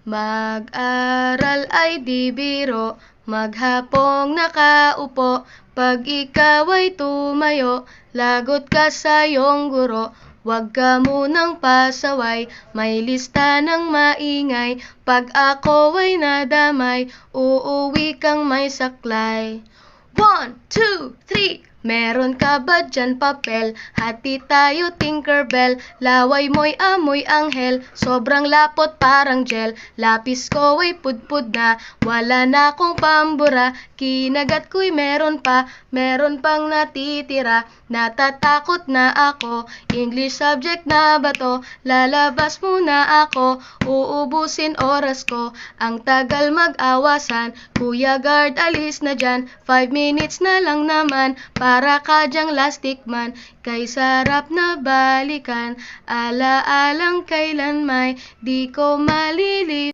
Mag-aral ay di biro, maghapong nakaupo. Pag ikaw ay tumayo, lagot ka sa iyong guro. Huwag ka munang pasaway, may lista ng maingay. Pag ako ay nadamay, uuwi kang may saklay. 1, 2, 3. Meron ka ba dyan papel? Hati tayo Tinkerbell. Laway mo'y amoy anghel, sobrang lapot parang gel. Lapis ko ay pudpud na, wala na akong pambura. Kinagat ko'y meron pang natitira. Natatakot na ako, English subject na ba to? Lalabas muna ako, uubusin oras ko. Ang tagal mag-awasan, Kuya Guard alis na dyan. 5 minutes na lang naman, para ka dyang lastic man. Kay sarap na balikan, ala-alang kailan may di ko malilimutan.